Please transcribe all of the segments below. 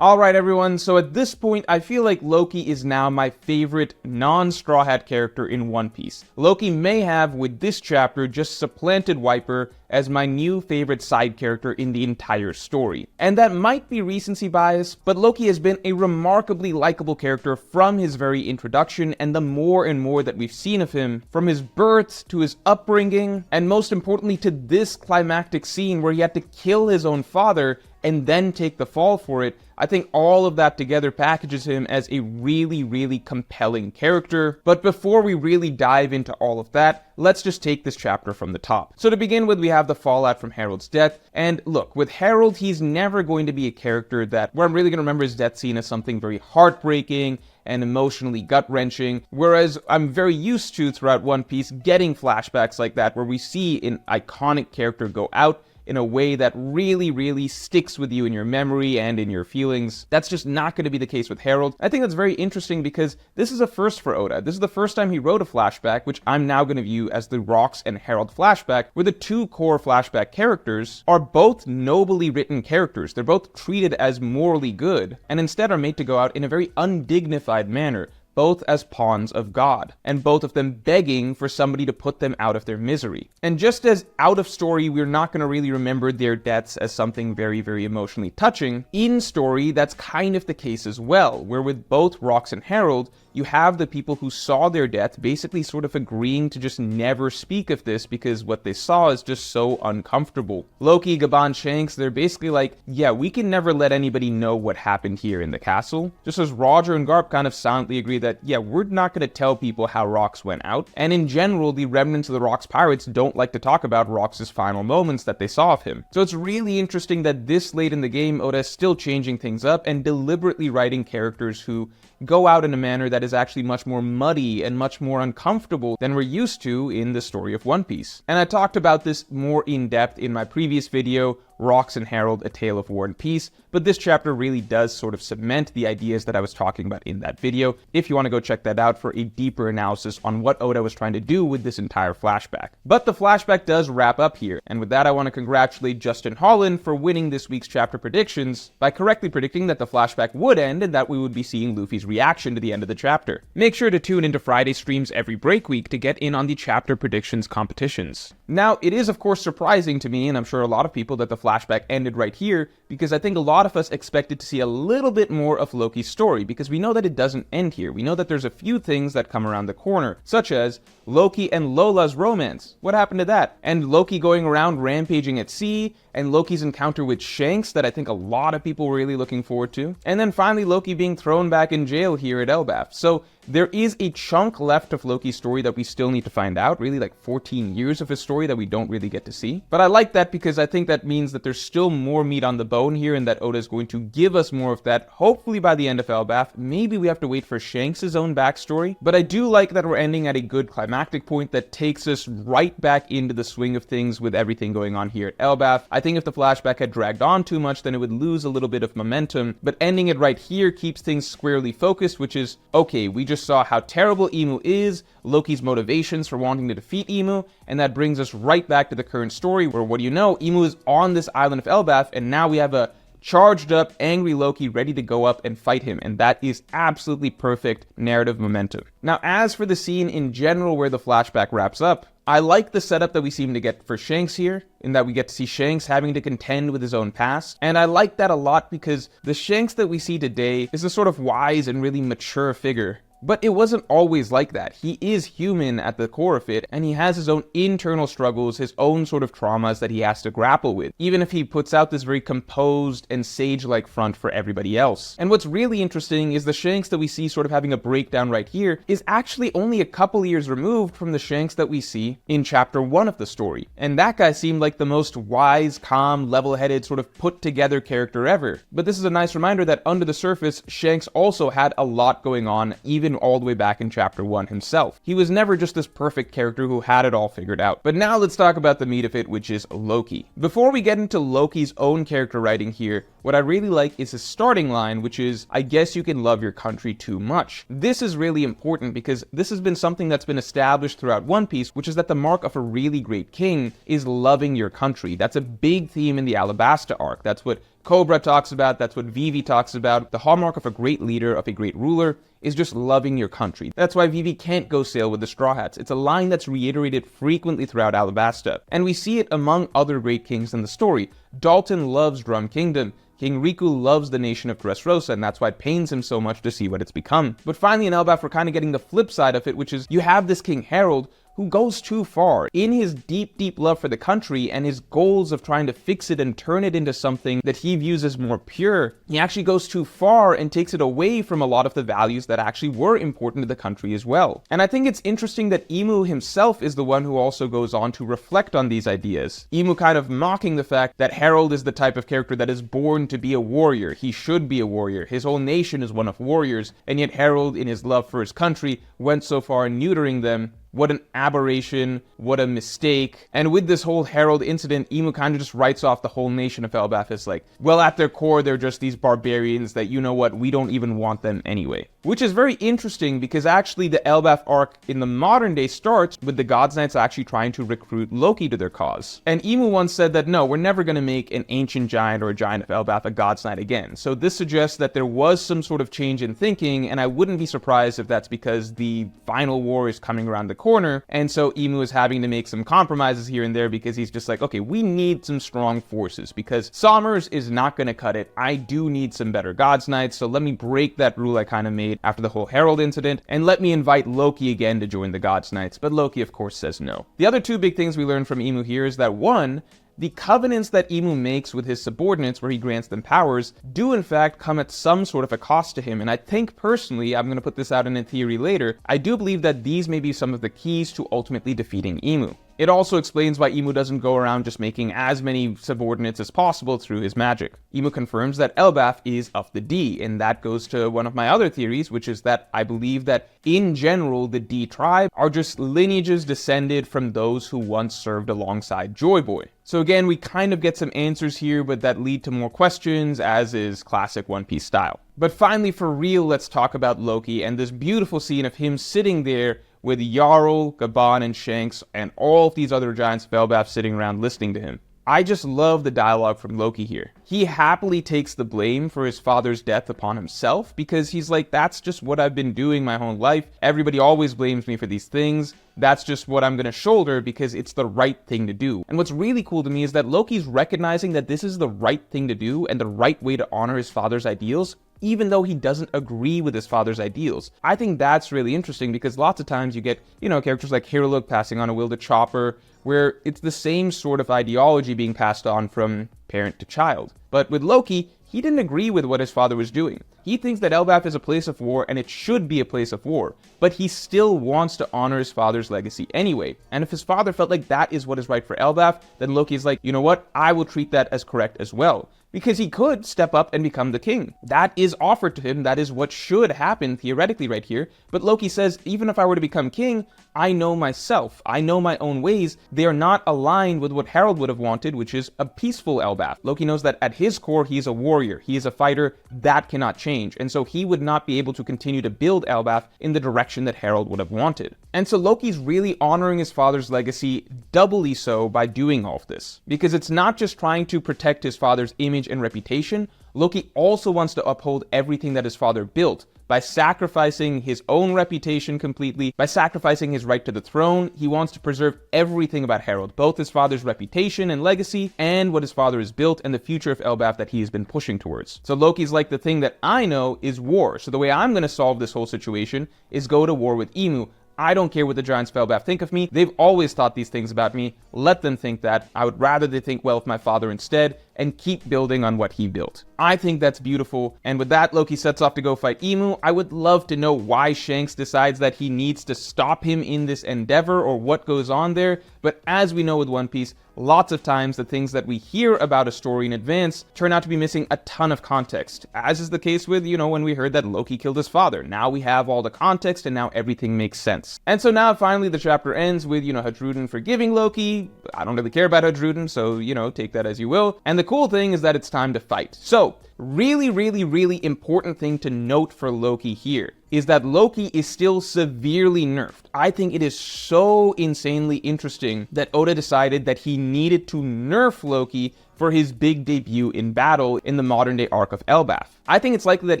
Alright everyone, so at this point I feel like Loki is now my favorite non-Straw Hat character in One Piece. Loki may have, with this chapter, just supplanted Wiper as my new favorite side character in the entire story. And that might be recency bias, but Loki has been a remarkably likable character from his very introduction, and the more and more that we've seen of him, from his birth to his upbringing, and most importantly to this climactic scene where he had to kill his own father and then take the fall for it. I think all of that together packages him as a really, really compelling character. But before we really dive into all of that, let's just take this chapter from the top. So to begin with, we have the fallout from Harold's death. And look, with Harold, he's never going to be a character where I'm really going to remember his death scene as something very heartbreaking and emotionally gut-wrenching, whereas I'm very used to, throughout One Piece, getting flashbacks like that where we see an iconic character go out in a way that really, really sticks with you in your memory and in your feelings. That's just not going to be the case with Harold. I think that's very interesting because this is a first for Oda. This is the first time he wrote a flashback, which I'm now going to view as the Rocks and Harold flashback, where the two core flashback characters are both nobly written characters. They're both treated as morally good, and instead are made to go out in a very undignified manner, both as pawns of God, and both of them begging for somebody to put them out of their misery. And just as out of story, we're not going to really remember their deaths as something very, very emotionally touching, in story, that's kind of the case as well, where with both Rocks and Harold, you have the people who saw their death basically sort of agreeing to just never speak of this because what they saw is just so uncomfortable. Loki, Gaban, Shanks, they're basically like, yeah, we can never let anybody know what happened here in the castle. Just as Roger and Garp kind of silently agree that, yeah, we're not going to tell people how Rocks went out. And in general, the remnants of the Rocks pirates don't like to talk about Rocks' final moments that they saw of him. So it's really interesting that this late in the game, Oda is still changing things up and deliberately writing characters who go out in a manner that is actually much more muddy and much more uncomfortable than we're used to in the story of One Piece. And I talked about this more in depth in my previous video, Rocks and Harold, A Tale of War and Peace, but this chapter really does sort of cement the ideas that I was talking about in that video, if you want to go check that out for a deeper analysis on what Oda was trying to do with this entire flashback. But the flashback does wrap up here, and with that I want to congratulate Justin Holland for winning this week's chapter predictions by correctly predicting that the flashback would end and that we would be seeing Luffy's reaction to the end of the chapter. Make sure to tune into Friday streams every break week to get in on the chapter predictions competitions. Now, it is of course surprising to me, and I'm sure a lot of people, that the flashback ended right here, because I think a lot of us expected to see a little bit more of Loki's story, because we know that it doesn't end here. We know that there's a few things that come around the corner, such as Loki and Lola's romance. What happened to that? And Loki going around rampaging at sea, and Loki's encounter with Shanks that I think a lot of people were really looking forward to. And then finally Loki being thrown back in jail here at Elbaf. So there is a chunk left of Loki's story that we still need to find out, really like 14 years of his story that we don't really get to see. But I like that because I think that means that there's still more meat on the bone here and that Oda is going to give us more of that, hopefully by the end of Elbaf. Maybe we have to wait for Shanks' own backstory, but I do like that we're ending at a good climactic point that takes us right back into the swing of things with everything going on here at Elbaf. I think if the flashback had dragged on too much, then it would lose a little bit of momentum, but ending it right here keeps things squarely focused, which is, okay, we just saw how terrible Imu is, Loki's motivations for wanting to defeat Imu, and that brings us right back to the current story where, what do you know, Imu is on this island of Elbaf, and now we have a charged up, angry Loki ready to go up and fight him, and that is absolutely perfect narrative momentum. Now, as for the scene in general where the flashback wraps up, I like the setup that we seem to get for Shanks here, in that we get to see Shanks having to contend with his own past, and I like that a lot because the Shanks that we see today is a sort of wise and really mature figure. But it wasn't always like that. He is human at the core of it, and he has his own internal struggles, his own sort of traumas that he has to grapple with, even if he puts out this very composed and sage-like front for everybody else. And what's really interesting is the Shanks that we see sort of having a breakdown right here is actually only a couple years removed from the Shanks that we see in chapter 1 of the story. And that guy seemed like the most wise, calm, level-headed, sort of put-together character ever. But this is a nice reminder that under the surface, Shanks also had a lot going on, even all the way back in chapter 1 himself. He was never just this perfect character who had it all figured out. But now let's talk about the meat of it, which is Loki. Before we get into Loki's own character writing here, What I really like is his starting line, which is, I guess you can love your country too much. This is really important because this has been something that's been established throughout One Piece, which is that the mark of a really great king is loving your country. That's a big theme in the Alabasta arc. That's what Cobra talks about, that's what Vivi talks about. The hallmark of a great leader, of a great ruler, is just loving your country. That's why Vivi can't go sail with the Straw Hats. It's a line that's reiterated frequently throughout Alabasta. And we see it among other great kings in the story. Dalton loves Drum Kingdom. King Riku loves the nation of Dressrosa, and that's why it pains him so much to see what it's become. But finally in Elbaf, we're kind of getting the flip side of it, which is you have this King Harold who goes too far. In his deep, deep love for the country and his goals of trying to fix it and turn it into something that he views as more pure, he actually goes too far and takes it away from a lot of the values that actually were important to the country as well. And I think it's interesting that Imu himself is the one who also goes on to reflect on these ideas. Imu kind of mocking the fact that Harold is the type of character that is born to be a warrior. He should be a warrior. His whole nation is one of warriors, and yet Harold, in his love for his country, went so far in neutering them. What an aberration, what a mistake. And with this whole Harold incident, Imu kind of just writes off the whole nation of Elbaf as like, well, at their core, they're just these barbarians that, you know what, we don't even want them anyway. Which is very interesting because actually the Elbaf arc in the modern day starts with the Gods Knights actually trying to recruit Loki to their cause. And Imu once said that, no, we're never going to make an ancient giant or a giant of Elbaf a Gods Knight again. So this suggests that there was some sort of change in thinking, and I wouldn't be surprised if that's because the final war is coming around the corner, and so Imu is having to make some compromises here and there because he's just like, okay, we need some strong forces because Somers is not going to cut it. I do need some better Gods Knights, so let me break that rule I kind of made after the whole Herald incident, and let me invite Loki again to join the Gods Knights, but Loki of course says no. The other two big things we learn from Imu here is that one, the covenants that Imu makes with his subordinates where he grants them powers do in fact come at some sort of a cost to him, and I think personally, I'm going to put this out in a theory later, I do believe that these may be some of the keys to ultimately defeating Imu. It also explains why Imu doesn't go around just making as many subordinates as possible through his magic. Imu confirms that Elbaf is of the D, and that goes to one of my other theories, which is that I believe that in general, the D tribe are just lineages descended from those who once served alongside Joy Boy. So again, we kind of get some answers here, but that lead to more questions, as is classic One Piece style. But finally, for real, let's talk about Loki and this beautiful scene of him sitting there with Jarl, Gaban, and Shanks, and all of these other giants of Elbaf sitting around listening to him. I just love the dialogue from Loki here. He happily takes the blame for his father's death upon himself because he's like, that's just what I've been doing my whole life. Everybody always blames me for these things. That's just what I'm gonna shoulder because it's the right thing to do. And what's really cool to me is that Loki's recognizing that this is the right thing to do and the right way to honor his father's ideals, even though he doesn't agree with his father's ideals. I think that's really interesting because lots of times you get, characters like Hiruluk passing on a will to Chopper, where it's the same sort of ideology being passed on from parent to child. But with Loki, he didn't agree with what his father was doing. He thinks that Elbaf is a place of war and it should be a place of war, but he still wants to honor his father's legacy anyway. And if his father felt like that is what is right for Elbaf, then Loki's like, you know what, I will treat that as correct as well. Because he could step up and become the king. That is offered to him, that is what should happen theoretically right here. But Loki says, even if I were to become king, I know myself. I know my own ways. They are not aligned with what Harold would have wanted, which is a peaceful Elbaf. Loki knows that at his core, he is a warrior. He is a fighter. That cannot change. And so he would not be able to continue to build Elbaf in the direction that Harold would have wanted. And so Loki's really honoring his father's legacy, doubly so by doing all of this. Because it's not just trying to protect his father's image and reputation, Loki also wants to uphold everything that his father built by sacrificing his own reputation completely, by sacrificing his right to the throne. He wants to preserve everything about Harold, both his father's reputation and legacy, and what his father has built, and the future of Elbaf that he has been pushing towards. So Loki's like, the thing that I know is war, so the way I'm going to solve this whole situation is go to war with Imu. I don't care what the Giants of Elbaf think of me. They've always thought these things about me. Let them think that. I would rather they think well of my father instead and keep building on what he built. I think that's beautiful. And with that, Loki sets off to go fight Imu. I would love to know why Shanks decides that he needs to stop him in this endeavor or what goes on there. But as we know with One Piece, lots of times the things that we hear about a story in advance turn out to be missing a ton of context. As is the case with, when we heard that Loki killed his father. Now we have all the context and now everything makes sense. And so now finally the chapter ends with, Hadruden forgiving Loki. I don't really care about Hadruden, so, take that as you will. And the cool thing is that it's time to fight. So, really important thing to note for Loki here is that Loki is still severely nerfed. I think it is so insanely interesting that Oda decided that he needed to nerf Loki for his big debut in battle in the modern day arc of Elbaf. I think it's likely that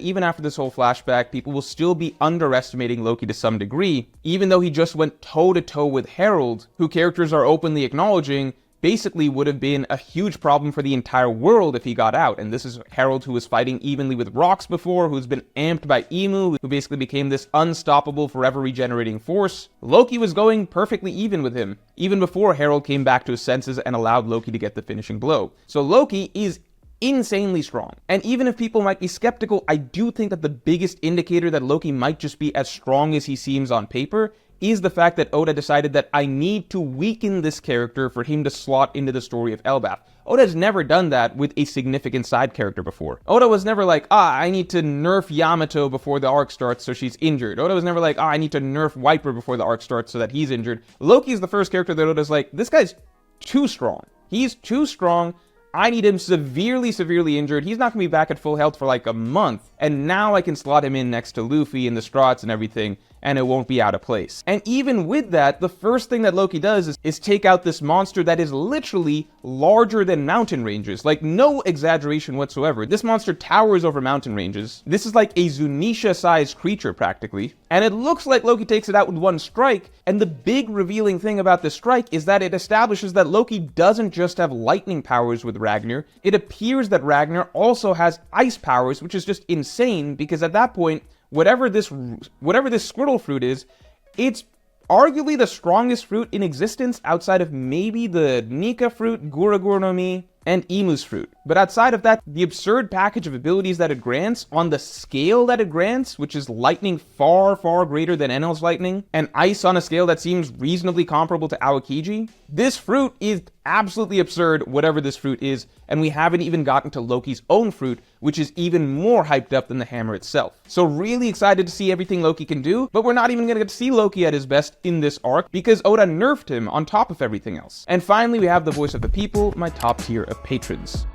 even after this whole flashback, people will still be underestimating Loki to some degree, even though he just went toe to toe with Herald, who characters are openly acknowledging basically would have been a huge problem for the entire world if he got out. And this is Herald, who was fighting evenly with Rox before, who's been amped by Emu, who basically became this unstoppable, forever regenerating force. Loki was going perfectly even with him, even before Herald came back to his senses and allowed Loki to get the finishing blow. So Loki is insanely strong. And even if people might be skeptical, I do think that the biggest indicator that Loki might just be as strong as he seems on paper is the fact that Oda decided that I need to weaken this character for him to slot into the story of Elbaf. Oda has never done that with a significant side character before. Oda was never like, I need to nerf Yamato before the arc starts so she's injured. Oda was never like, I need to nerf Viper before the arc starts so that he's injured. Loki is the first character that Oda's like, this guy's too strong. He's too strong. I need him severely injured. He's not going to be back at full health for like a month. And now I can slot him in next to Luffy and the Straughts and everything, and it won't be out of place. And even with that, the first thing that Loki does is take out this monster that is literally larger than mountain ranges. Like, no exaggeration whatsoever. This monster towers over mountain ranges. This is like a Zunisha-sized creature, practically. And it looks like Loki takes it out with one strike, and the big revealing thing about this strike is that it establishes that Loki doesn't just have lightning powers with Ragnar. It appears that Ragnar also has ice powers, which is just insane, because at that point, whatever this squirtle fruit is, it's arguably the strongest fruit in existence outside of maybe the Nika fruit, Guragur no Mi, and Emu's fruit. But outside of that, the absurd package of abilities that it grants, on the scale that it grants, which is lightning far greater than Enel's lightning, and ice on a scale that seems reasonably comparable to Aokiji, this fruit is absolutely absurd, whatever this fruit is, and we haven't even gotten to Loki's own fruit, which is even more hyped up than the hammer itself. So really excited to see everything Loki can do, but we're not even gonna get to see Loki at his best in this arc, because Oda nerfed him on top of everything else. And finally, we have the voice of the people, my top tier of patrons.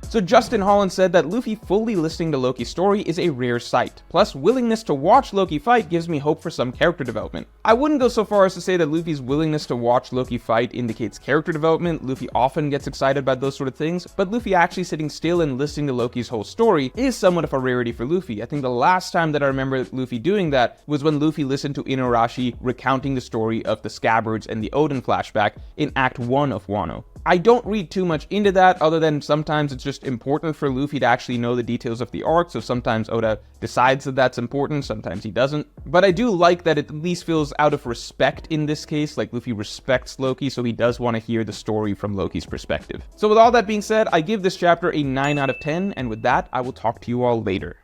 So Justin Holland said that Luffy fully listening to Loki's story is a rare sight. Plus, willingness to watch Loki fight gives me hope for some character development. I wouldn't go so far as to say that Luffy's willingness to watch Loki fight indicates character development. Luffy often gets excited by those sort of things, but Luffy actually sitting still and listening to Loki's whole story is somewhat of a rarity for Luffy. I think the last time that I remember Luffy doing that was when Luffy listened to Inuarashi recounting the story of the Scabbards and the Odin flashback in Act 1 of Wano. I don't read too much into that, other than sometimes it's just important for Luffy to actually know the details of the arc, so sometimes Oda decides that that's important, sometimes he doesn't. But I do like that it at least feels out of respect in this case, like Luffy respects Loki, so he does want to hear the story from Loki's perspective. So with all that being said, I give this chapter a 9 out of 10, and with that, I will talk to you all later.